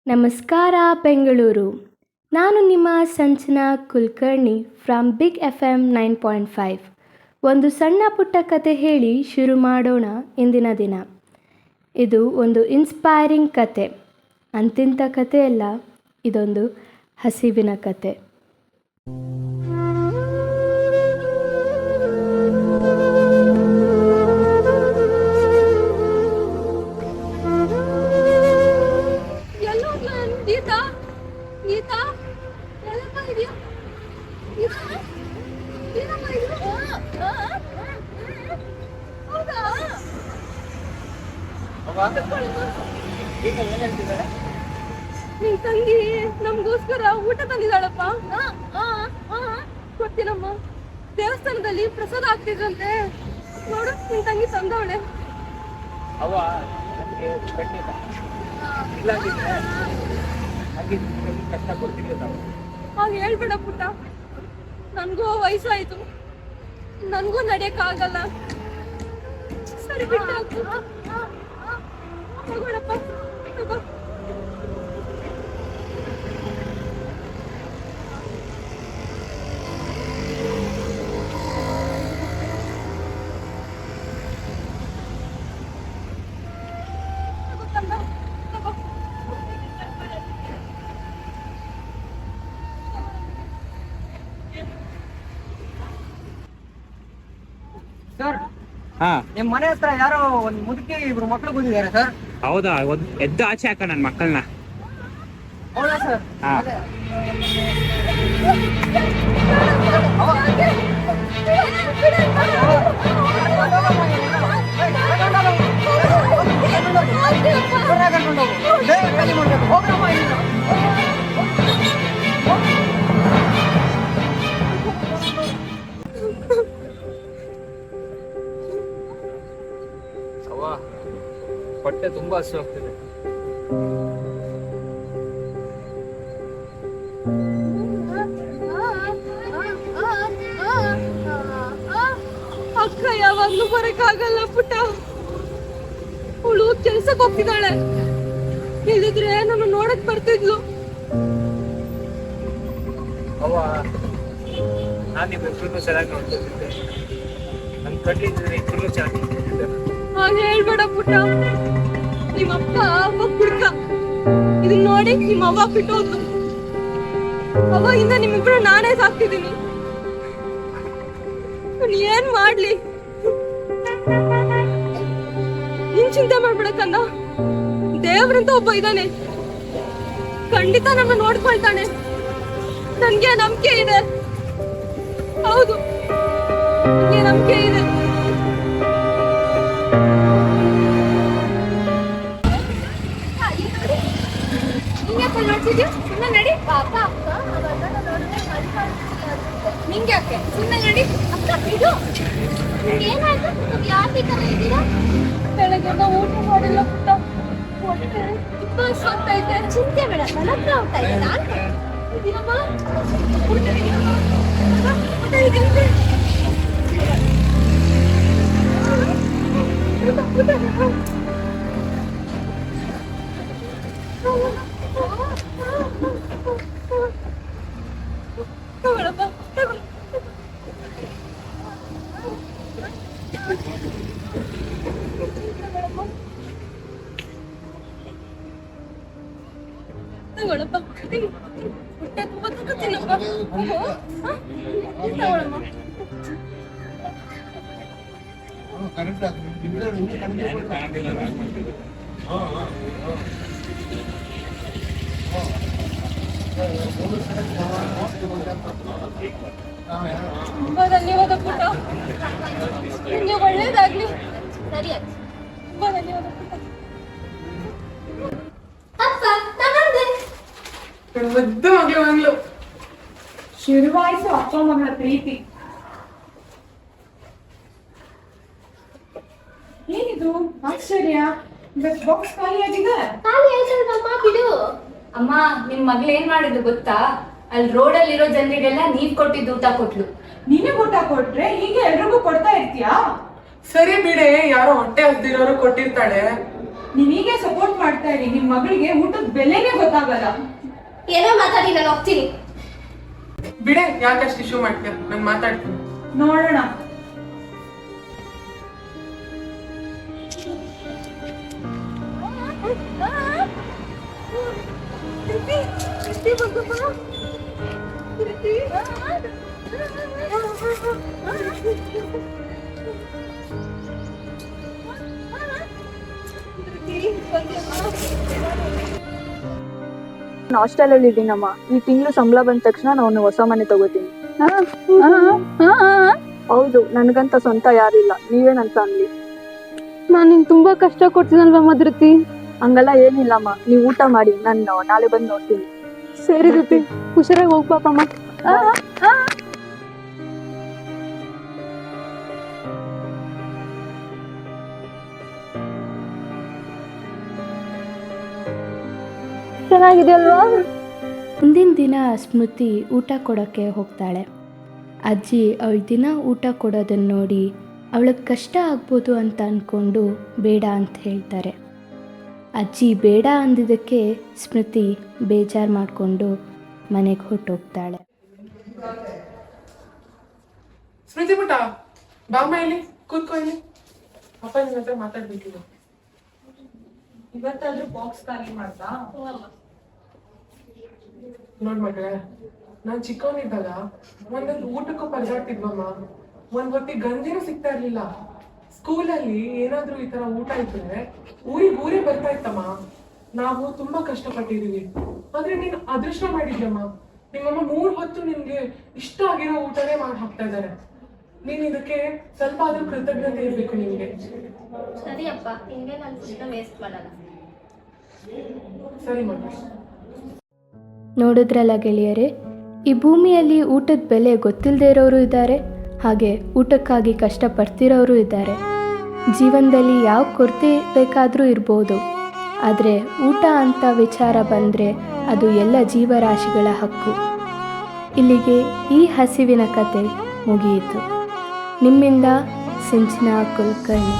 ನಮಸ್ಕಾರ ಬೆಂಗಳೂರು. ನಾನು ನಿಮ್ಮ ಸಂಚನಾ ಕುಲಕರ್ಣಿ ಫ್ರಮ್ ಬಿಗ್ FM 9.5. ಒಂದು ಸಣ್ಣ ಪುಟ್ಟ ಕತೆ ಹೇಳಿ ಶುರು ಮಾಡೋಣ ಇಂದಿನ ದಿನ. ಇದು ಒಂದು ಇನ್ಸ್ಪೈರಿಂಗ್ ಕತೆ. ಅಂತಿಂಥ ಕಥೆಯಲ್ಲ, ಇದೊಂದು ಹಸಿವಿನ ಕತೆ. ನಿನ್ ತಂಗಿ ನಮ್ಗೋಸ್ಕರ ಊಟ ತಂದಿದ್ದಾಳಪ್ಪ. ಗೊತ್ತಿಲ್ಲಮ್ಮ, ದೇವಸ್ಥಾನದಲ್ಲಿ ಪ್ರಸಾದ ಆಗ್ತಿದ್ರಂತೆ. ನೋಡು, ನಿನ್ ತಂಗಿ ತಂದವಳೆ. ಹಾಗೆ ಹೇಳ್ಬೇಡ ಪುಟ್ಟ, ನನ್ಗೂ ವಯಸ್ಸಾಯ್ತು, ನನ್ಗೂ ನಡೆಯಕ್ ಆಗಲ್ಲ. ಸರಿ ಬಿಟ್ಟು ಹೋಗೋಣಪ್ಪ. ಸರ್, ನಿಮ್ ಮನೆ ಹತ್ರ ಯಾರೋ ಒಂದ್ ಮುದುಕಿ ಇಬ್ರು ಮಕ್ಳು ಬಂದಿದ್ದಾರೆ ಸರ್. ಹೌದಾ? ಎದ್ದು ಆಚೆ ಹಾಕ ನನ್ನ ಮಕ್ಕಳನ್ನ. ಹೌದಾ ಸರ್? ಹೊಟ್ಟೆ ತುಂಬಾ ಹಸು ಆಗ್ತಿದೆ. ಅಕ್ಕ ಯಾವಾಗ್ಲೂ ಬರಕ್ಕಾಗಲ್ಲ ಪುಟ್ಟ. ಅವಳು ಕೆಲ್ಸಕ್ಕೆ ಹೋಗ್ತಿದ್ದಾಳೆ. ಇಲ್ಲಿದ್ರೆ ನಮ್ಮ ನೋಡಕ್ ಬರ್ತಿದ್ಲು. ಅವ್ವ, ನಾನು ನಿಮ್ಮಿಬ್ರು ಚೆನ್ನಾಗಿ ನೋಡ್ತಿದ್ದೆ. ನನ್ ಕಣ್ಣಿದ್ರೆ ಇಬ್ರು ಚೆನ್ನಾಗಿ ನೋಡ್ತಿದ್ದೆ. ಹಾಗೆ ಹೇಳ್ಬೇಡ ಪುಟ್ಟ, ನಿಮ್ಮಪ್ಪ ಕುಡ್ಕ. ಇದನ್ನ ನೋಡಿ ನಿಮ್ಮ ಅವ್ವ ಬಿಟ್ಟೋದ್ಲು. ಅವಾಗಿಂದ ನಿಮ್ಮಿಬ್ರು ನಾನೇ ಸಾಕ್ತಿದ್ದೀನಿ. ಏನ್ ಮಾಡ್ಲಿ? ನೀನ್ ಚಿಂತೆ ಮಾಡ್ಬೇಡ ಕಂದ, ದೇವ್ರಂತ ಒಬ್ಬ ಇದ್ದಾನೆ. ಖಂಡಿತ ನಮ್ಮ ನೋಡ್ಕೊಳ್ತಾನೆ. ನನ್ಗೆ ನಂಬಿಕೆ ಇದೆ. ಹೌದು, ನನ್ಗೆ ನಂಬಿಕೆ ಇದೆ. ನಿಂಗ್ಯಾಕೆ ಸುಮ್ಮನೆ ನಡಿ. ಬೆಳಗ್ಗೆ ಊಟ ಮಾಡಿಲ್ಲ ಪುಟ್ಟ. ಹೊಟ್ಟೆ ತುಂಬಾ ಸೊತ್ತೈತೆ. ಚಿಂತೆ ಬೇಡ, ನನ್ನ ಹತ್ರ ಹೋಗ್ತಾ ಇದ್ದೀನಮ್ಮ. ತಗೊಳಪ್ಪ, ತಗೊಳ್ಳ. ತಗೊಳಪ್ಪ, ಹೊಟ್ಟೆ ತುಂಬಾ ತಗೋತೀನಪ್ಪ. ತಗೊಳಮ್ಮ. ತುಂಬಾ ಧನ್ಯವಾದ ಪುಟ್ಟ, ನಿಮ್ಗೆ ಒಳ್ಳೇದಾಗ್ಲಿ. ಸರಿ, ತುಂಬಾ ಧನ್ಯವಾದ ಪುಟ್ಟ. ಮುದ್ದು ಮಗಳು ಶುರುವಾಯಿತು ಅಪ್ಪ ಮಗಳ ಪ್ರೀತಿ. ಏನಿದು ಆಶ್ಚರ್ಯ? ಬಾಕ್ಸ್ ಖಾಲಿ ಆಗಿದೆ. ಖಾಲಿ ಆಯ್ತಲ್ವಮ್ಮ, ಬಿಡು. ಅಮ್ಮ, ನಿಮ್ ಮಗ್ಳು ಏನ್ ಮಾಡಿದ್ದು ಗೊತ್ತಾ? ಅಲ್ಲಿ ರೋಡಲ್ಲಿ ಇರೋ ಜನರಿಗೆಲ್ಲ ನೀವ್ ಕೊಟ್ಟಿದ್ದು ಊಟ ಕೊಟ್ಲು. ನೀನೇ ಊಟ ಕೊಟ್ರೆ ಹೀಗೆ ಎಲ್ರಿಗೂ ಕೊಡ್ತಾ ಇರ್ತೀಯಾ? ಸರಿ ಬಿಡೆ, ಯಾರೋ ಹೊಟ್ಟೆ ಹಸ್ದಿರೋರು ಕೊಟ್ಟಿರ್ತಾಳೆ. ನೀವೀಗೆ ಸಪೋರ್ಟ್ ಮಾಡ್ತಾ ಇರಿ, ನಿಮ್ ಮಗಳಿಗೆ ಊಟದ ಬೆಲೆನೇ ಗೊತ್ತಾಗ ಆಗಲ್ಲ. ಏನೋ ಮಾತಾಡಿ, ನಾನು ಹೋಗ್ತೀನಿ. ಬಿಡೆ, ಯಾಕಷ್ಟು ಇಶ್ಯೂ ಮಾಡ್ತೀಯ? ನಾನು ಮಾತಾಡ್ತೀನಿ. ನೋಡೋಣ. ನಾನು ಹಾಸ್ಟೆಲಲ್ಲಿ ಇದ್ದೀನಮ್ಮ. ಈ ತಿಂಗಳು ಸಂಬಳ ಬಂದ ತಕ್ಷಣ ನಾನು ಹೊಸ ಮನೆ ತಗೋತೀನಿ. ಹೌದು, ನನ್ಗಂತ ಸ್ವಂತ ಯಾರಿಲ್ಲ, ನೀವೇ ನನ್ನ ಫ್ಯಾಮಿಲಿ. ನಾನು ನಿಂಗೆ ತುಂಬಾ ಕಷ್ಟ ಕೊಡ್ತೀನಲ್ವಾ ಮಧುರತಿ. ಹಂಗೆಲ್ಲ ಏನಿಲ್ಲಮ್ಮ, ನೀವು ಊಟ ಮಾಡಿ, ನಾನು ನಾಳೆ ಬಂದು ನೋಡ್ತೀನಿ. ಸರಿ ರುತಿ, ಹುಷಾರಾಗಿ ಹೋಗ್ಪಾಪಮ್ಮ. ಚೆನ್ನಾಗಿದೆ ಅಲ್ವಾ? ಮುಂದಿನ ದಿನ ಸ್ಮೃತಿ ಊಟ ಕೊಡೋಕ್ಕೆ ಹೋಗ್ತಾಳೆ. ಅಜ್ಜಿ ಅವಳ ದಿನ ಊಟ ಕೊಡೋದನ್ನು ನೋಡಿ ಅವಳಿಗೆ ಕಷ್ಟ ಆಗ್ಬೋದು ಅಂತ ಅಂದ್ಕೊಂಡು ಬೇಡ ಅಂತ ಹೇಳ್ತಾರೆ. ಅಜ್ಜಿ ಬೇಡ ಅಂದಿದ್ದಕ್ಕೆ ಸ್ಮೃತಿ ಬೇಜಾರು ಮಾಡಿಕೊಂಡು ಮನೆಗೆ ಹೊರಟೋಗ್ತಾಳೆ. ಸ್ಮೃತಿ ಪುಟ, ಬಾಮ್ಮ ಇಲ್ಲಿ ಕೂತ್ಕೊ. ಇಲ್ಲಿ ಅಪ್ಪ ನಿನ್ನ ಹತ್ರ ಮಾತಾಡ್ಬೇಕಿಲ್ಲ. ಇವತ್ತಾದ್ರೂ ಬಾಕ್ಸ್ ಖಾಲಿ ಮಾಡ್ದಾ? ನೋಡ್ ಮಗಳೇ, ನಾನ್ ಚಿಕ್ಕವನಿದ್ದಾಗ ಒಂದೊಂದು ಊಟಕ್ಕೂ ಪರದಾಡ್ತಿದ್ವಮ್ಮ. ಒಂದ್ ಹೊತ್ತಿಗೆ ಗಂಜಿನೂ ಸಿಗ್ತಾ ಇರ್ಲಿಲ್ಲ. ಸ್ಕೂಲಲ್ಲಿ ಏನಾದ್ರೂ ಈ ತರ ಊಟ ಇದ್ರೆ ಊರೇ ಬರ್ತಾ ಇತ್ತಮ್ಮ. ನಾವು ತುಂಬಾ ಕಷ್ಟಪಟ್ಟಿದೀವಿ. ಆದ್ರೆ ನೀನ್ ಅದೃಷ್ಟ ಮಾಡಿದ್ಯಮ್ಮ. ನಿಮ್ಮಮ್ಮ 3 ಹೊತ್ತು ನಿಮ್ಗೆ ಇಷ್ಟ ಆಗಿರೋ ಊಟನೇ ಮಾಡಿ ಹಾಕ್ತಾ ಇದಾರೆ. ನೀನ್ ಇದಕ್ಕೆ ಸ್ವಲ್ಪ ಆದ್ರೂ ಕೃತಜ್ಞತೆ ಇರ್ಬೇಕು ನಿಮ್ಗೆ. ಸರಿ ಅಪ್ಪ, ಹಿಂಗೆ ನಾನು ಫುಡ್ನ ವೇಸ್ಟ್ ಮಾಡಲ್ಲ. ಸರಿ ಮಗ. ನೋಡಿದ್ರಲ್ಲ ಗೆಳೆಯರೇ, ಈ ಭೂಮಿಯಲ್ಲಿ ಊಟದ ಬೆಲೆ ಗೊತ್ತಿಲ್ಲದೆ ಇರೋರು ಇದ್ದಾರೆ, ಹಾಗೆ ಊಟಕ್ಕಾಗಿ ಕಷ್ಟಪಡ್ತಿರೋರು ಇದ್ದಾರೆ. ಜೀವನದಲ್ಲಿ ಯಾವ ಕೊರತೆ ಬೇಕಾದರೂ ಇರ್ಬೋದು, ಆದರೆ ಊಟ ಅಂತ ವಿಚಾರ ಬಂದರೆ ಅದು ಎಲ್ಲ ಜೀವರಾಶಿಗಳ ಹಕ್ಕು. ಇಲ್ಲಿಗೆ ಈ ಹಸಿವಿನ ಕತೆ ಮುಗಿಯಿತು. ನಿಮ್ಮಿಂದ ಸಿಂಚನಾ ಕುಲಕರ್ಣಿ.